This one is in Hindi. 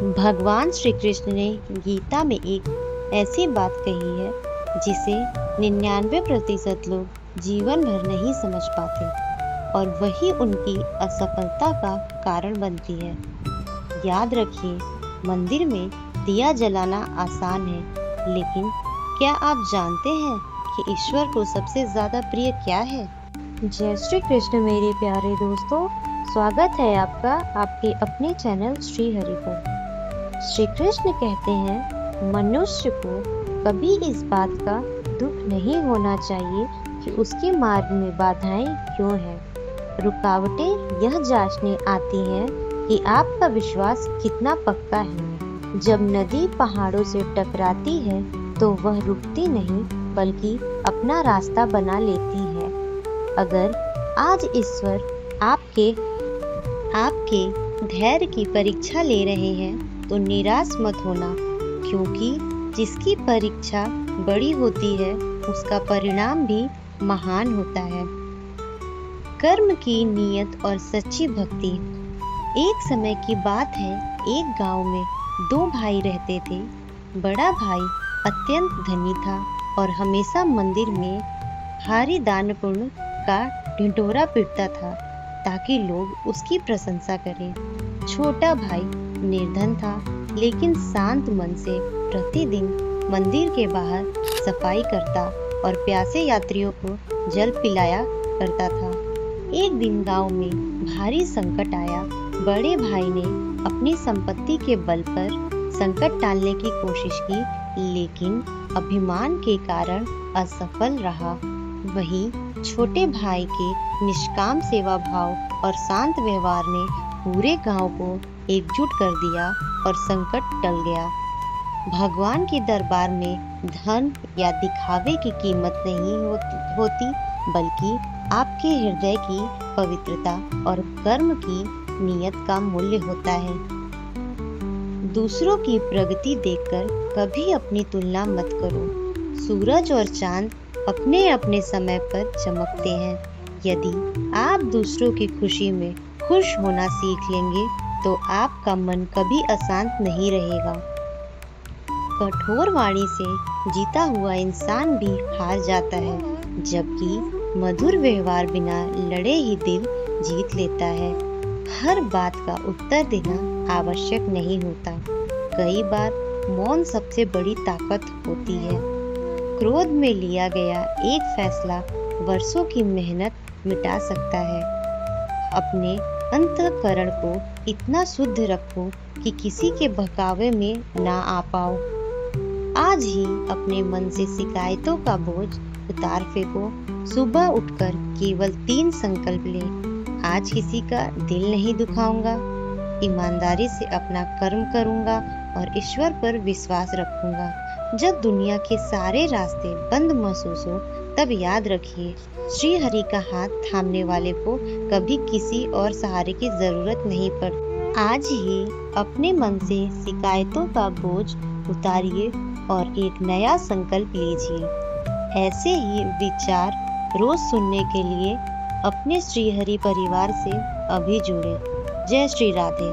भगवान श्री कृष्ण ने गीता में एक ऐसी बात कही है जिसे 99% लोग जीवन भर नहीं समझ पाते और वही उनकी असफलता का कारण बनती है। याद रखिए, मंदिर में दिया जलाना आसान है, लेकिन क्या आप जानते हैं कि ईश्वर को सबसे ज्यादा प्रिय क्या है? जय श्री कृष्ण मेरे प्यारे दोस्तों, स्वागत है आपका आपके अपने चैनल श्री हरि पर। श्री कृष्ण कहते हैं, मनुष्य को कभी इस बात का दुख नहीं होना चाहिए कि उसके मार्ग में बाधाएं क्यों हैं। रुकावटें यह जांचने आती हैं कि आपका विश्वास कितना पक्का है। जब नदी पहाड़ों से टकराती है तो वह रुकती नहीं बल्कि अपना रास्ता बना लेती है। अगर आज ईश्वर आपके धैर्य की परीक्षा ले रहे हैं तो निराश मत होना, क्योंकि जिसकी परीक्षा बड़ी होती है उसका परिणाम भी महान होता है। कर्म की नियत और सच्ची भक्ति। एक समय की बात है, एक गांव में 2 भाई रहते थे। बड़ा भाई अत्यंत धनी था और हमेशा मंदिर में भारी दान पुण्य का ढिंढोरा पीटता था ताकि लोग उसकी प्रशंसा करें। छोटा भाई निर्धन था, लेकिन शांत मन से प्रतिदिन मंदिर के बाहर सफाई करता और प्यासे यात्रियों को जल पिलाया करता था। एक दिन गांव में भारी संकट आया। बड़े भाई ने अपनी संपत्ति के बल पर संकट टालने की कोशिश की, लेकिन अभिमान के कारण असफल रहा। वहीं छोटे भाई के निष्काम सेवा भाव और शांत व्यवहार ने पूरे गांव को एकजुट कर दिया और संकट टल गया। भगवान के दरबार में धन या दिखावे की कीमत नहीं होती, बल्कि आपके हृदय की पवित्रता और कर्म की नियत का मूल्य होता है। दूसरों की प्रगति देखकर कभी अपनी तुलना मत करो। सूरज और चांद अपने अपने समय पर चमकते हैं। यदि आप दूसरों की खुशी में खुश होना सीख लेंगे तो आपका मन कभी अशांत नहीं रहेगा। कठोर वाणी से जीता हुआ इंसान भी हार जाता है, जबकि मधुर व्यवहार बिना लड़े ही दिल जीत लेता है। हर बात का उत्तर देना आवश्यक नहीं होता। कई बार मौन सबसे बड़ी ताकत होती है। क्रोध में लिया गया एक फैसला वर्षों की मेहनत मिटा सकता है। अपने अंतःकरण को इतना शुद्ध रखो कि किसी के बहकावे में ना आ पाओ। आज ही अपने मन से शिकायतों का बोझ उतार फेंको। सुबह उठकर केवल 3 संकल्प लें। आज किसी का दिल नहीं दुखाऊंगा, ईमानदारी से अपना कर्म करूंगा और ईश्वर पर विश्वास रखूंगा। जब दुनिया के सारे रास्ते बंद महसूस हो तब याद रखिए, श्री हरि का हाथ थामने वाले को कभी किसी और सहारे की जरूरत नहीं पड़ती। आज ही अपने मन से शिकायतों का बोझ उतारिए और एक नया संकल्प लीजिए। ऐसे ही विचार रोज सुनने के लिए अपने श्री हरि परिवार से अभी जुड़े। जय श्री राधे।